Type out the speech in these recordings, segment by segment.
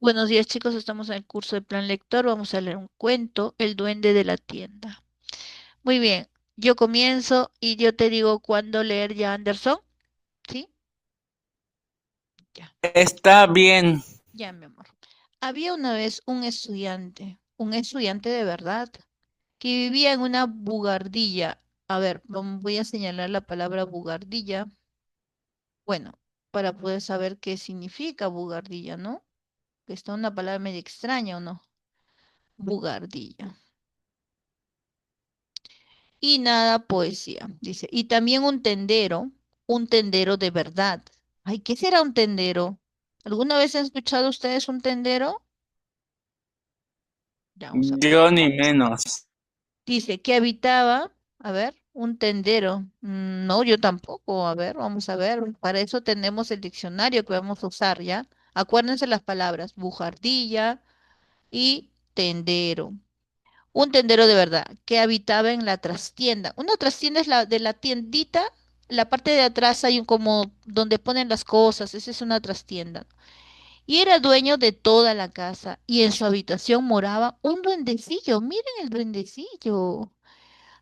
Buenos días, chicos. Estamos en el curso de plan lector. Vamos a leer un cuento, El duende de la tienda. Muy bien, yo comienzo y yo te digo cuándo leer ya, Anderson. ¿Sí? Ya, Está bien. ya, mi amor. Había una vez un estudiante de verdad, que vivía en una bugardilla. A ver, voy a señalar la palabra bugardilla. Bueno, para poder saber qué significa bugardilla, ¿no? Que está una palabra medio extraña, ¿o no? Bugardilla. Y nada poesía, dice. Y también un tendero de verdad. Ay, ¿qué será un tendero? ¿Alguna vez han escuchado ustedes un tendero? Ya vamos a ver. Yo ni menos. Dice que habitaba, a ver, un tendero. No, yo tampoco. A ver, vamos a ver. Para eso tenemos el diccionario que vamos a usar, ¿ya? Acuérdense las palabras, bujardilla y tendero. Un tendero de verdad que habitaba en la trastienda. Una trastienda es la de la tiendita, la parte de atrás hay un como donde ponen las cosas, esa es una trastienda. Y era dueño de toda la casa y en su habitación moraba un duendecillo. Miren el duendecillo,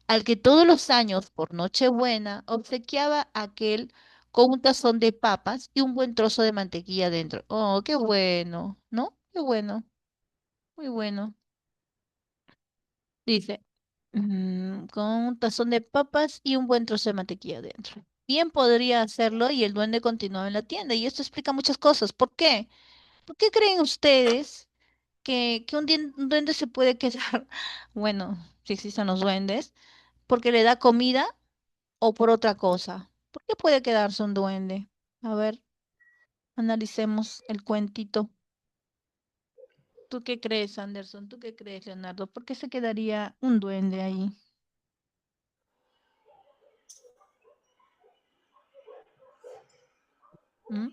al que todos los años por Nochebuena obsequiaba aquel con un tazón de papas y un buen trozo de mantequilla dentro. Oh, qué bueno, ¿no? Qué bueno, muy bueno. Dice, con un tazón de papas y un buen trozo de mantequilla dentro. Bien podría hacerlo y el duende continuaba en la tienda. Y esto explica muchas cosas. ¿Por qué? ¿Por qué creen ustedes que un duende se puede quedar? Bueno, si existen los duendes, porque le da comida o por otra cosa. ¿Por qué puede quedarse un duende? A ver, analicemos el cuentito. ¿Tú qué crees, Anderson? ¿Tú qué crees, Leonardo? ¿Por qué se quedaría un duende ahí? ¿Mm?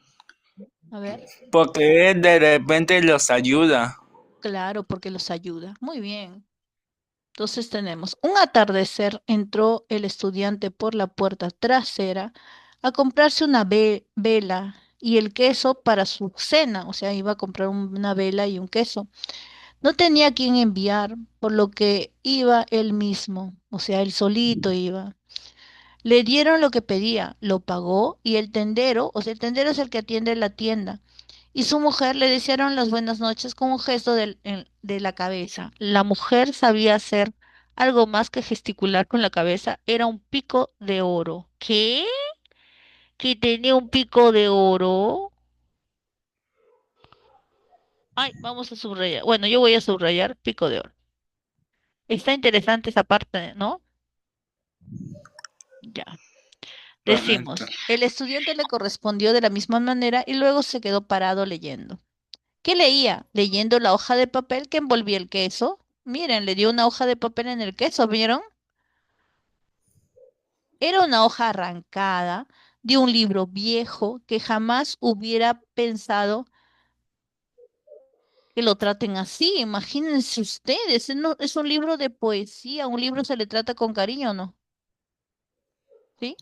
A ver. Porque él de repente los ayuda. Claro, porque los ayuda. Muy bien. Entonces tenemos un atardecer, entró el estudiante por la puerta trasera a comprarse una vela y el queso para su cena, o sea, iba a comprar una vela y un queso. No tenía a quien enviar, por lo que iba él mismo, o sea, él solito iba. Le dieron lo que pedía, lo pagó y el tendero, o sea, el tendero es el que atiende la tienda, y su mujer le desearon las buenas noches con un gesto de la cabeza. La mujer sabía hacer algo más que gesticular con la cabeza, era un pico de oro. ¿Qué? ¿Que tenía un pico de oro? Ay, vamos a subrayar. Bueno, yo voy a subrayar pico de oro. Está interesante esa parte, ¿no? Ya. Correcto. Decimos, el estudiante le correspondió de la misma manera y luego se quedó parado leyendo. ¿Qué leía? Leyendo la hoja de papel que envolvía el queso. Miren, le dio una hoja de papel en el queso, ¿vieron? Era una hoja arrancada de un libro viejo que jamás hubiera pensado que lo traten así. Imagínense ustedes, es un libro de poesía, un libro se le trata con cariño, ¿no? ¿Sí?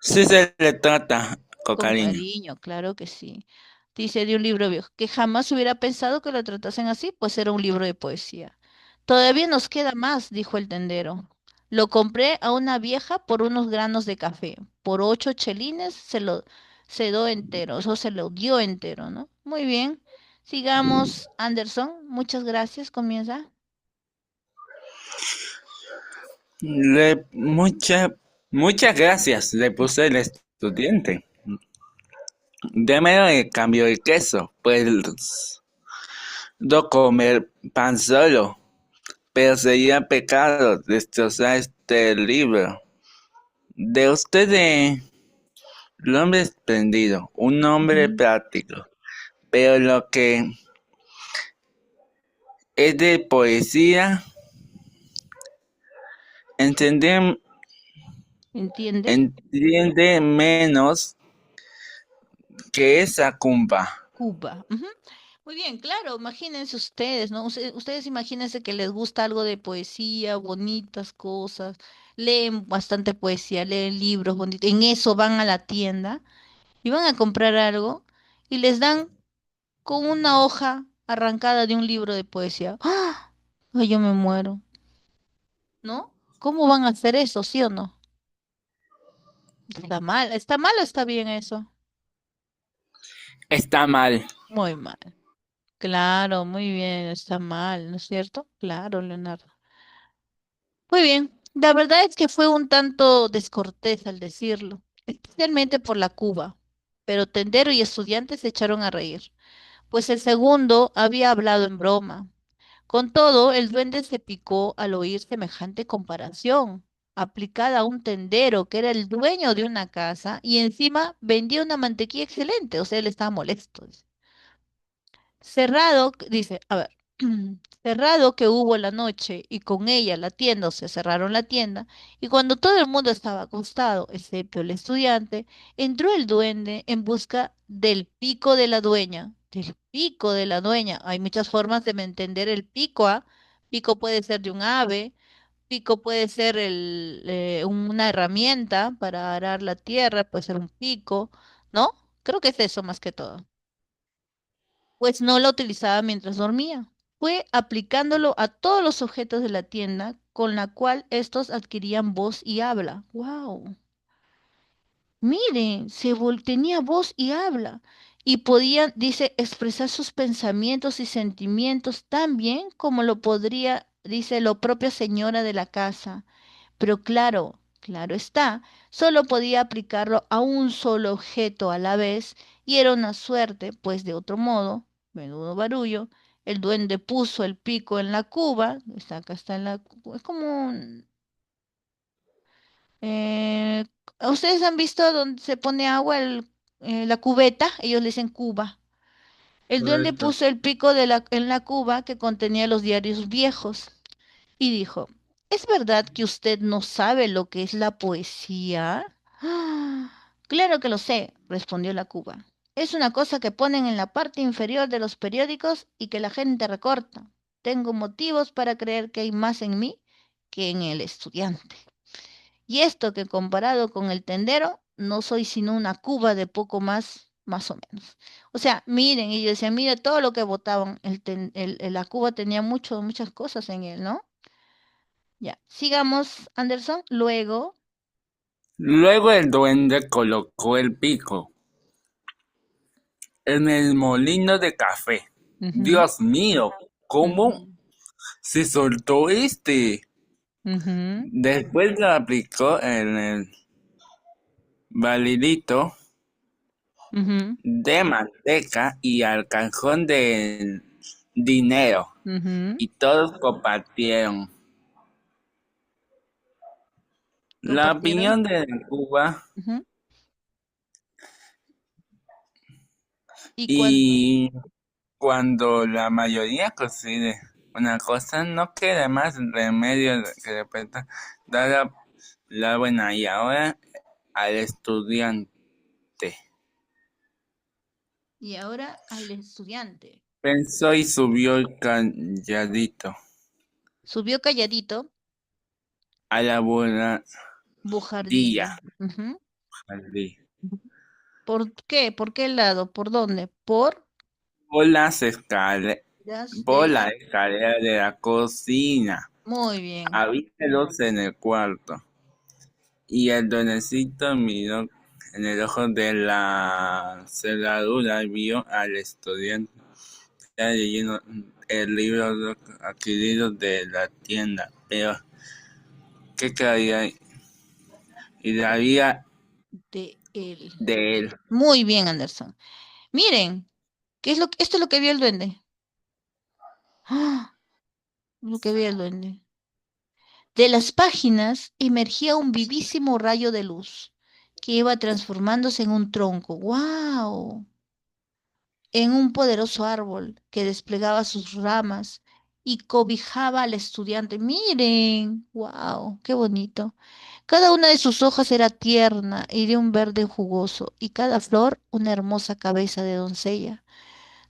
Sí se le trata con Con cariño. cariño, claro que sí. Dice de un libro viejo, que jamás hubiera pensado que lo tratasen así, pues era un libro de poesía. Todavía nos queda más, dijo el tendero. Lo compré a una vieja por unos granos de café. Por 8 chelines se dio entero, eso se lo dio entero, ¿no? Muy bien. Sigamos, Anderson. Muchas gracias. Comienza. Muchas gracias, le puse el estudiante. Deme el cambio de queso, pues no comer pan solo, pero sería pecado destrozar este libro. De usted el hombre espléndido, un hombre Ujú. práctico, pero lo que es de poesía, entiende, ¿Entiende? entiende menos que esa cumba. Cuba. Ujú. Muy bien, claro, imagínense ustedes, ¿no? Ustedes imagínense que les gusta algo de poesía, bonitas cosas, leen bastante poesía, leen libros bonitos, en eso van a la tienda y van a comprar algo y les dan con una hoja arrancada de un libro de poesía. ¡Ah! Ay, yo me muero, ¿no? ¿Cómo van a hacer eso, sí o no? Está mal o está bien eso? Está mal. Muy mal. Claro, muy bien, está mal, ¿no es cierto? Claro, Leonardo. Muy bien, la verdad es que fue un tanto descortés al decirlo, especialmente por la Cuba, pero Tendero y estudiantes se echaron a reír, pues el segundo había hablado en broma. Con todo, el duende se picó al oír semejante comparación, aplicada a un tendero que era el dueño de una casa y encima vendía una mantequilla excelente, o sea, él estaba molesto. Cerrado, dice, a ver, cerrado que hubo la noche y con ella la tienda, o sea, cerraron la tienda, y cuando todo el mundo estaba acostado, excepto el estudiante, entró el duende en busca del pico de la dueña. Del pico de la dueña. Hay muchas formas de entender el pico, ¿ah? Pico puede ser de un ave, pico puede ser una herramienta para arar la tierra, puede ser un pico, ¿no? Creo que es eso más que todo pues no la utilizaba mientras dormía. Fue aplicándolo a todos los objetos de la tienda, con la cual estos adquirían voz y habla. ¡Wow! Miren, tenía voz y habla. Y podía, dice, expresar sus pensamientos y sentimientos tan bien como lo podría, dice, la propia señora de la casa. Pero claro, claro está, solo podía aplicarlo a un solo objeto a la vez y era una suerte, pues de otro modo, menudo barullo, el duende puso el pico en la cuba, está acá está en la, es como, eh, ¿ustedes han visto donde se pone agua, la cubeta? Ellos le dicen cuba. El duende Correcto. puso el pico en la cuba que contenía los diarios viejos y dijo, ¿es verdad que usted no sabe lo que es la poesía? "Ah, claro que lo sé, respondió la cuba. Es una cosa que ponen en la parte inferior de los periódicos y que la gente recorta. Tengo motivos para creer que hay más en mí que en el estudiante. Y esto que comparado con el tendero, no soy sino una cuba de poco más, más o menos. O sea, miren, y yo decía, mire todo lo que votaban, la cuba tenía muchas cosas en él, ¿no? Ya, sigamos, Anderson. Luego, Luego el duende colocó el pico en el molino de café. ujú, Dios mío, ¿cómo ujú, se soltó este? ujú, Después lo aplicó en el balidito ujú, de manteca y al cajón de dinero. ujú, Y todos compartieron. La compartieron. opinión de Cuba Ujú. Y cuando, y cuando la mayoría consigue una cosa, no queda más remedio que de repente dar la buena y ahora al estudiante. y ahora al estudiante. Pensó y subió calladito Subió calladito, a la buena Bujardilla. día. Ujú. ¿Por qué? ¿Por qué lado? ¿Por dónde? Por Por las escaleras, las por de la la... escalera de la cocina. Muy bien. Había luz en el cuarto. Y el duendecito miró en el ojo de la cerradura y vio al estudiante leyendo el libro adquirido de la tienda. Pero, ¿qué quedaría y daría De él. de él? Muy bien, Anderson. Miren, esto es lo que vio el duende. ¡Ah! Lo que vio el duende. De las páginas emergía un vivísimo rayo de luz que iba transformándose en un tronco. ¡Wow! En un poderoso árbol que desplegaba sus ramas y cobijaba al estudiante. Miren, wow, qué bonito. Cada una de sus hojas era tierna y de un verde jugoso, y cada flor una hermosa cabeza de doncella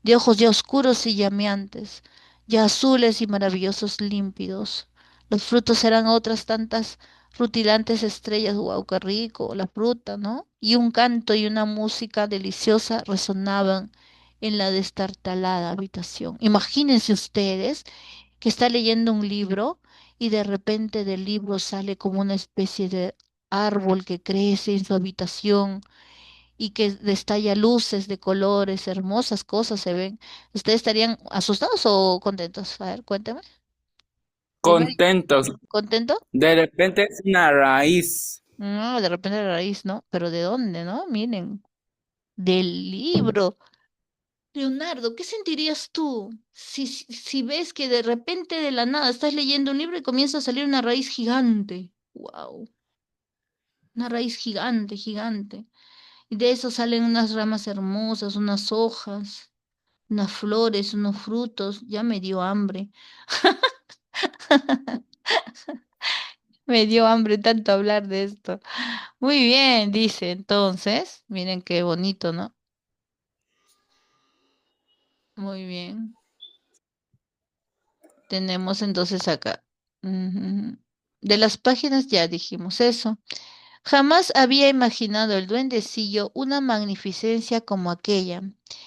de ojos ya oscuros y llameantes, ya azules y maravillosos límpidos. Los frutos eran otras tantas rutilantes estrellas, guau, qué rico, la fruta, ¿no? Y un canto y una música deliciosa resonaban en la destartalada habitación. Imagínense ustedes que está leyendo un libro y de repente del libro sale como una especie de árbol que crece en su habitación y que destalla luces de colores, hermosas cosas se ven. ¿Ustedes estarían asustados o contentos? A ver, cuéntame. Primero, Contentos. ¿contento? De repente es una raíz. No, de repente la raíz, ¿no? Pero ¿de dónde, no? Miren, del libro. Leonardo, ¿qué sentirías tú si ves que de repente de la nada estás leyendo un libro y comienza a salir una raíz gigante? ¡Wow! Una raíz gigante, gigante. Y de eso salen unas ramas hermosas, unas hojas, unas flores, unos frutos. Ya me dio hambre. Me dio hambre tanto hablar de esto. Muy bien, dice entonces. Miren qué bonito, ¿no? Muy bien. Tenemos entonces acá. Ujú. De las páginas ya dijimos eso. Jamás había imaginado el duendecillo una magnificencia como aquella.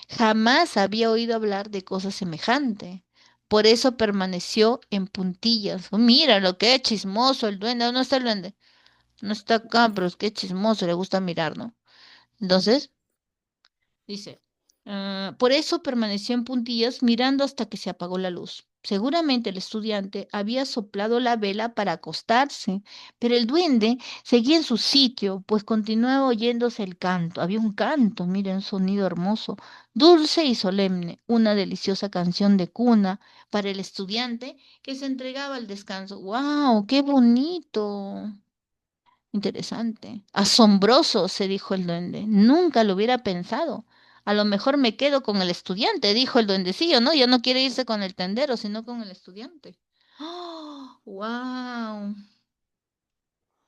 Jamás había oído hablar de cosa semejante. Por eso permaneció en puntillas. Oh, mira lo que es chismoso el duende. ¿Dónde está el duende? No está acá, pero es que es chismoso, le gusta mirar, ¿no? Entonces, dice, por eso permaneció en puntillas mirando hasta que se apagó la luz. Seguramente el estudiante había soplado la vela para acostarse, pero el duende seguía en su sitio, pues continuaba oyéndose el canto. Había un canto, miren, un sonido hermoso, dulce y solemne, una deliciosa canción de cuna para el estudiante que se entregaba al descanso. ¡Wow! ¡Qué bonito! Interesante. Asombroso, se dijo el duende. Nunca lo hubiera pensado. A lo mejor me quedo con el estudiante, dijo el duendecillo, ¿no? Ya no quiere irse con el tendero, sino con el estudiante. ¡Oh! ¡Wow!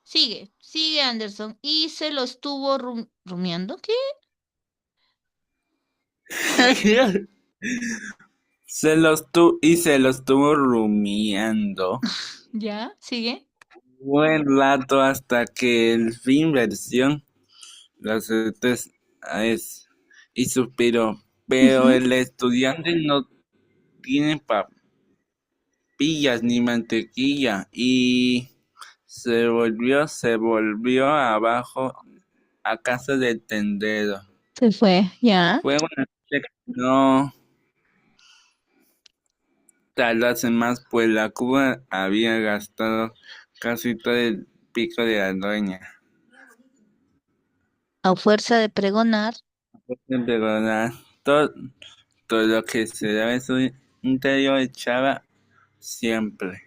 Sigue, sigue Anderson. Y se lo estuvo rumiando. ¿Qué? Se lo- Se lo estuvo rumiando. ¿Ya? ¿Sigue? Buen rato hasta que el fin versión las certeza es y suspiró. Pero Ujú. el estudiante no tiene papillas ni mantequilla y se volvió abajo a casa del tendero. Se fue, ¿ya? Fue una noche que no tardase más, pues la cuba había gastado casi todo el pico de la dueña. A fuerza de pregonar Pero nada, todo lo que se daba en su interior echaba siempre.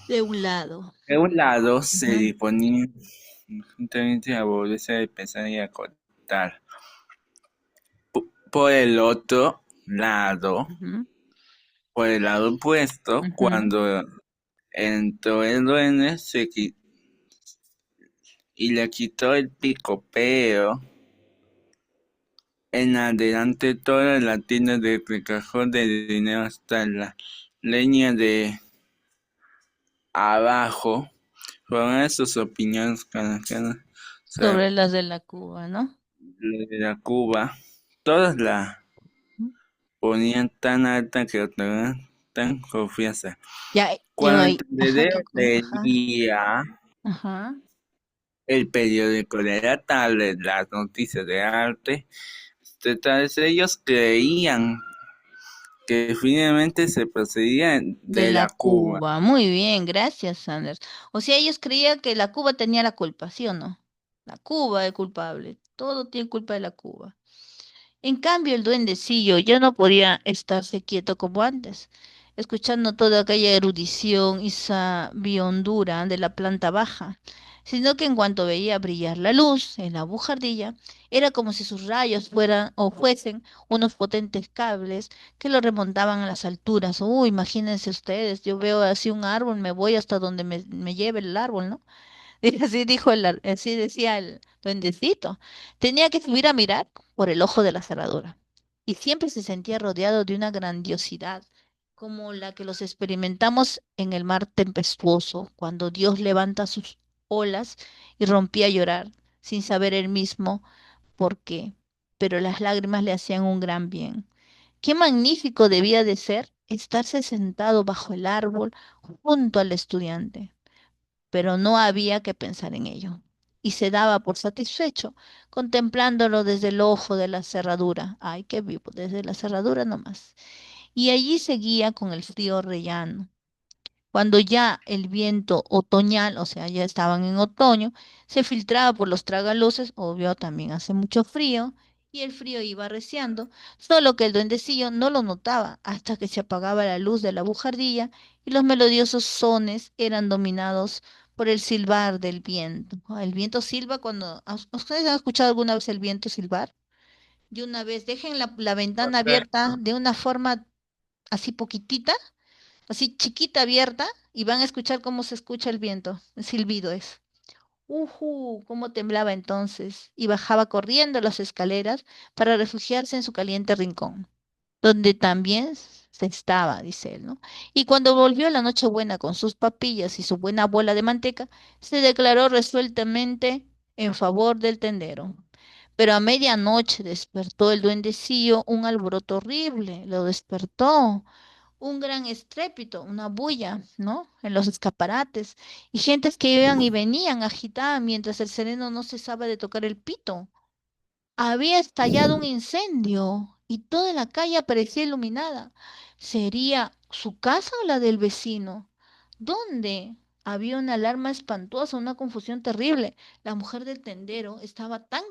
de un lado. De un lado se Ujú, disponía juntamente a volverse a pensar y a cortar. Por el otro lado, ujú, por el lado opuesto, ujú. cuando entró el duende y le quitó el pico, pero en adelante toda la tienda de cajón de dinero hasta la leña de abajo, fueron sus opiniones canadienses Sobre las de la Cuba, ¿no? de la Cuba. Todas la ponían tan alta que otorgaban tan confianza. Ya, ya Cuando el ahí. Ajá, tendedero ajá, leía ajá. el periódico de la tarde, las noticias de arte, detrás ellos creían que finalmente se procedía De de la la Cuba. Cuba. Muy bien, gracias, Sanders. O sea, ellos creían que la Cuba tenía la culpa, ¿sí o no? La Cuba es culpable. Todo tiene culpa de la Cuba. En cambio, el duendecillo ya no podía estarse quieto como antes, escuchando toda aquella erudición y sabiondura de la planta baja, sino que en cuanto veía brillar la luz en la bujardilla, era como si sus rayos fueran o fuesen unos potentes cables que lo remontaban a las alturas. Imagínense ustedes, yo veo así un árbol, me voy hasta donde me lleve el árbol, ¿no? Y así dijo así decía el duendecito. Tenía que subir a mirar por el ojo de la cerradura. Y siempre se sentía rodeado de una grandiosidad, como la que los experimentamos en el mar tempestuoso, cuando Dios levanta sus olas y rompía a llorar, sin saber él mismo por qué. pero las lágrimas le hacían un gran bien. Qué magnífico debía de ser estarse sentado bajo el árbol junto al estudiante, pero no había que pensar en ello. Y se daba por satisfecho, contemplándolo desde el ojo de la cerradura. Ay, qué vivo, desde la cerradura nomás. Y allí seguía con el frío rellano. Cuando ya el viento otoñal, o sea, ya estaban en otoño, se filtraba por los tragaluces, obvio, también hace mucho frío, y el frío iba arreciando, solo que el duendecillo no lo notaba hasta que se apagaba la luz de la bujardilla y los melodiosos sones eran dominados por el silbar del viento. Ah, el viento silba cuando... ¿Ustedes han escuchado alguna vez el viento silbar? Y una vez dejen la ventana abierta Correcto. de una forma así poquitita, así chiquita abierta, y van a escuchar cómo se escucha el viento. El silbido es. Cómo temblaba entonces, y bajaba corriendo las escaleras para refugiarse en su caliente rincón, donde también se estaba, dice él, ¿no? Y cuando volvió la Nochebuena con sus papillas y su buena bola de manteca, se declaró resueltamente en favor del tendero. Pero a medianoche despertó el duendecillo un alboroto horrible, lo despertó un gran estrépito, una bulla, ¿no? En los escaparates, y gentes que iban y venían agitadas mientras el sereno no cesaba de tocar el pito. Había estallado un incendio y toda la calle parecía iluminada. ¿Sería su casa o la del vecino? ¿Dónde? Había una alarma espantosa, una confusión terrible. La mujer del tendero estaba tan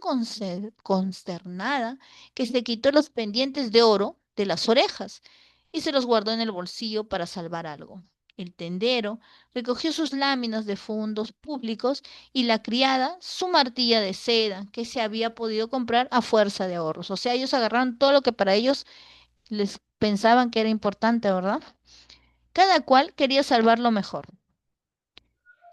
consternada que se quitó los pendientes de oro de las orejas y se los guardó en el bolsillo para salvar algo. El tendero recogió sus láminas de fondos públicos y la criada su martilla de seda que se había podido comprar a fuerza de ahorros. O sea, ellos agarraron todo lo que para ellos les pensaban que era importante, ¿verdad? Cada cual quería salvar lo mejor.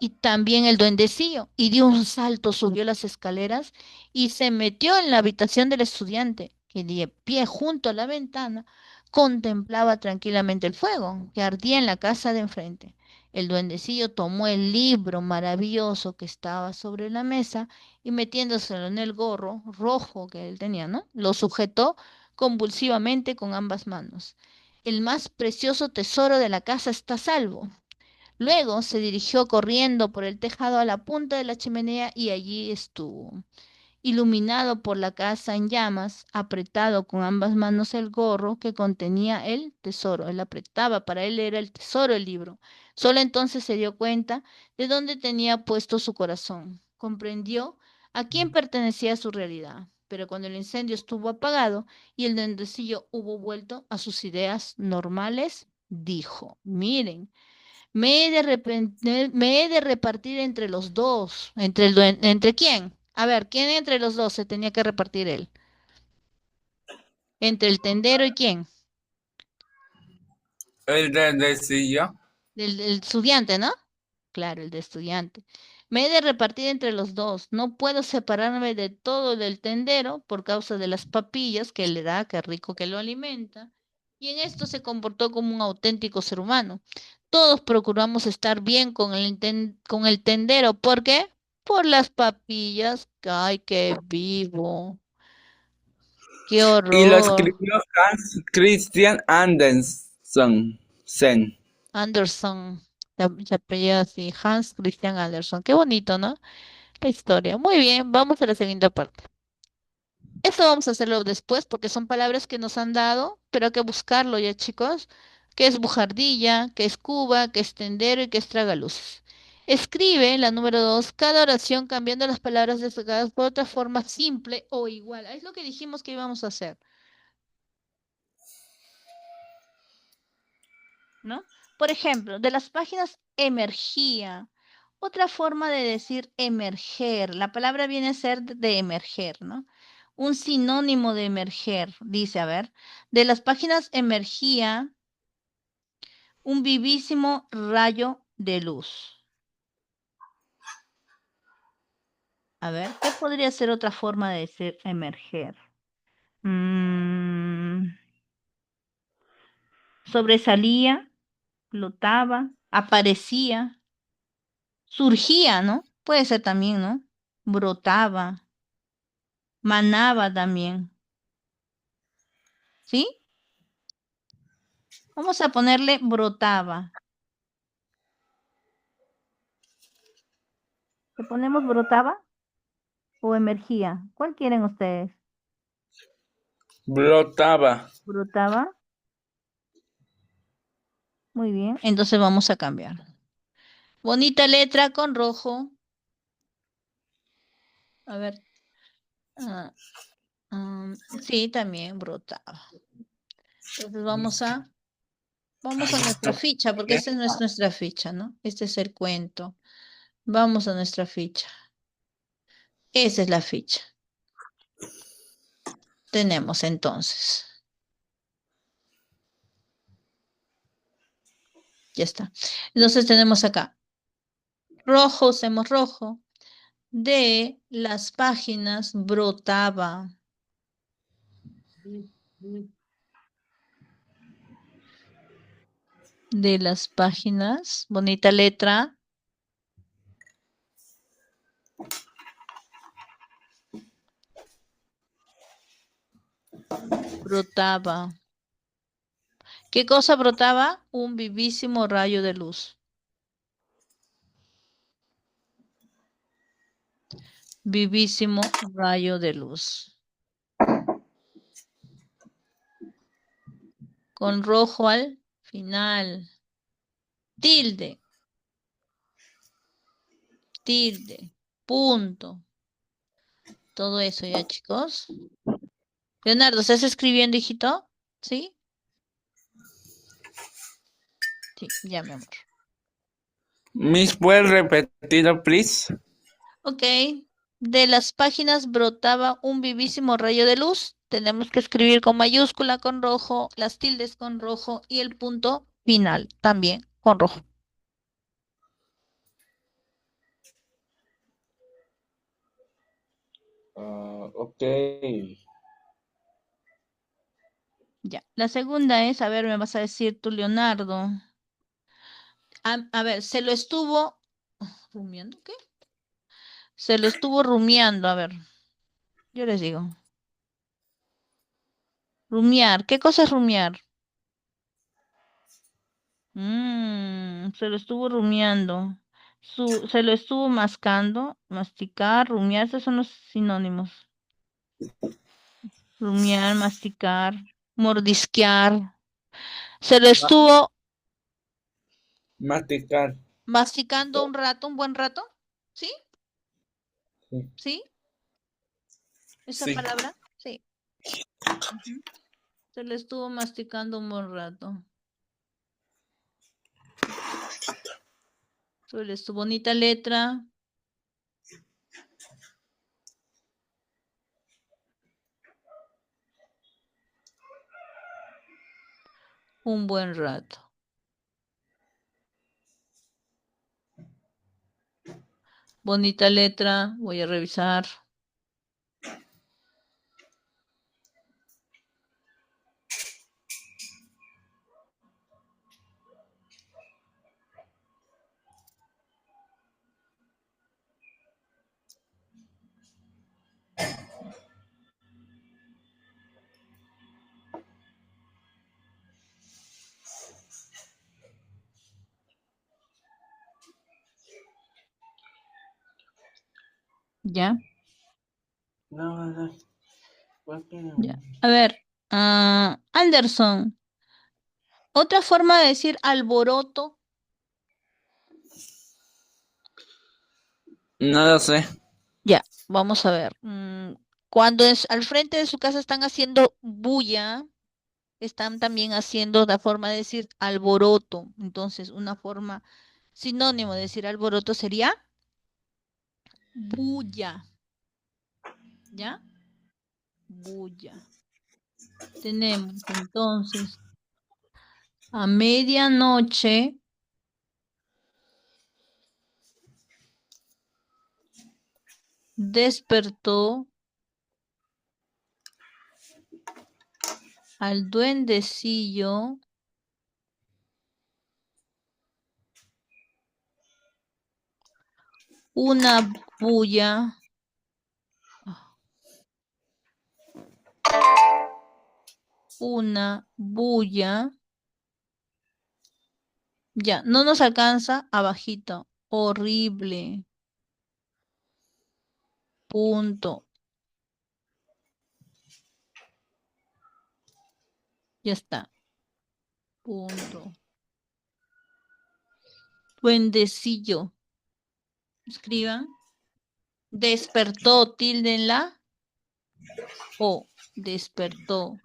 Y también el duendecillo, y dio un salto, subió las escaleras y se metió en la habitación del estudiante, que de pie junto a la ventana contemplaba tranquilamente el fuego que ardía en la casa de enfrente. El duendecillo tomó el libro maravilloso que estaba sobre la mesa y metiéndoselo en el gorro rojo que él tenía, ¿no? Lo sujetó convulsivamente con ambas manos. El más precioso tesoro de la casa está a salvo. Luego se dirigió corriendo por el tejado a la punta de la chimenea y allí estuvo, iluminado por la casa en llamas, apretado con ambas manos el gorro que contenía el tesoro. Él apretaba, para él era el tesoro el libro. Solo entonces se dio cuenta de dónde tenía puesto su corazón. Comprendió a quién pertenecía su realidad. Pero cuando el incendio estuvo apagado y el duendecillo hubo vuelto a sus ideas normales, dijo, miren, me he de repartir entre los dos. ¿Entre quién? A ver, ¿quién entre los dos se tenía que repartir él? Entre el tendero y quién? El duendecillo. El estudiante, ¿no? Claro, el de estudiante. Me he de repartir entre los dos. No puedo separarme de todo del tendero por causa de las papillas que le da, qué rico que lo alimenta. Y en esto se comportó como un auténtico ser humano. Todos procuramos estar bien con con el tendero. ¿Por qué? Por las papillas. Ay, qué vivo. Qué Y lo horror. escribió Hans Christian Andersen. Sen. Anderson. Se apellida así. Hans Christian Anderson. Qué bonito, ¿no? La historia. Muy bien, vamos a la siguiente parte. Esto vamos a hacerlo después porque son palabras que nos han dado, pero hay que buscarlo ya, chicos. ¿Qué es bujardilla? ¿Qué es cuba? ¿Qué es tendero? ¿Y qué es tragaluces? Escribe la número 2 cada oración cambiando las palabras destacadas por otra forma simple o igual. Es lo que dijimos que íbamos a hacer, ¿no? Por ejemplo, de las páginas emergía. Otra forma de decir emerger, la palabra viene a ser de emerger, ¿no? Un sinónimo de emerger, dice, a ver, de las páginas emergía un vivísimo rayo de luz. A ver, ¿qué podría ser otra forma de decir emerger? Mm, sobresalía, flotaba, aparecía, surgía, ¿no? Puede ser también, ¿no? Brotaba, manaba también. ¿Sí? Vamos a ponerle brotaba. ¿Le ponemos brotaba o emergía? ¿Cuál quieren ustedes? Brotaba. ¿Brotaba? Muy bien. Entonces vamos a cambiar. Bonita letra con rojo. A ver. ah, sí, también brotaba. Entonces vamos a nuestra ficha, porque esta no es nuestra ficha, ¿no? Este es el cuento. Vamos a nuestra ficha. Esa es la ficha. Tenemos entonces. Ya está. Entonces tenemos acá. Rojo, hacemos rojo. De las páginas brotaba. De las páginas. Bonita letra. Brotaba. ¿Qué cosa brotaba? Un vivísimo rayo de luz. Vivísimo rayo de luz. Con rojo al final. Tilde, tilde, punto. Todo eso ya, chicos. Leonardo, ¿estás escribiendo, hijito? ¿Sí? Sí, ya, mi amor. Miss, ¿puedes repetirlo, please? Ok. De las páginas brotaba un vivísimo rayo de luz. Tenemos que escribir con mayúscula con rojo, las tildes con rojo y el punto final también con rojo. Ok. Ya. La segunda es, a ver, me vas a decir tú, Leonardo. A ver, se lo estuvo rumiando, ¿qué? Se lo estuvo rumiando, a ver, yo les digo. Rumiar, ¿qué cosa es rumiar? Se lo estuvo rumiando. Se lo estuvo mascando, masticar, rumiar, esos son los sinónimos. Rumiar, masticar, mordisquear. Se lo Ma- estuvo Masticar. masticando un rato, un buen rato. ¿Sí? Sí. ¿Sí? ¿Esa Sí. palabra? Sí. Ujú. Se lo estuvo masticando un buen rato. Sobre su bonita letra, un buen rato. Bonita letra, voy a revisar. ¿Ya? No, no. ¿Por qué Ya. no? A ver, Anderson, otra forma de decir alboroto. No lo sé. Ya, vamos a ver. Cuando es al frente de su casa están haciendo bulla, están también haciendo la forma de decir alboroto. Entonces, una forma sinónimo de decir alboroto sería bulla. ¿Ya? Bulla. Tenemos entonces a medianoche despertó al duendecillo una bulla. una bulla. Ya, no nos alcanza abajito. Horrible. Punto. Ya está. Punto. Duendecillo. Escriban. Despertó, tildenla. O despertó.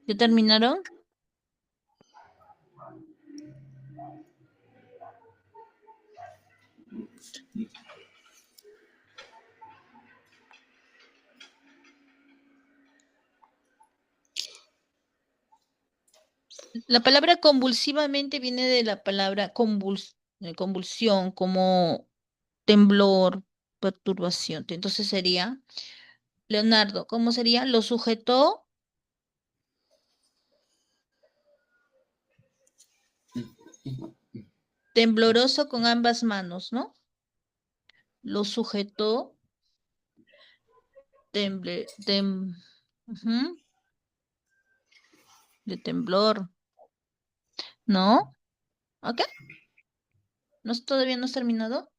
¿Ya terminaron? La palabra convulsivamente viene de la palabra convulsión, como temblor, perturbación. Entonces sería, Leonardo, ¿cómo sería? Lo sujetó tembloroso con ambas manos, ¿no? Lo sujetó ujú, de temblor, ¿no? ¿Ok? ¿No, todavía no has terminado?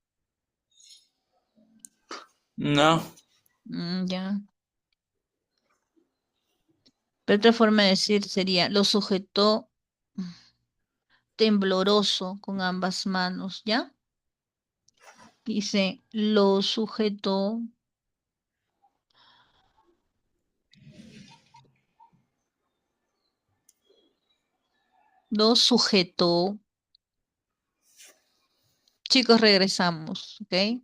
No, Ya. Pero otra forma de decir sería, lo sujetó tembloroso con ambas manos, ¿ya? Dice, lo sujetó. Chicos, regresamos, ¿ok?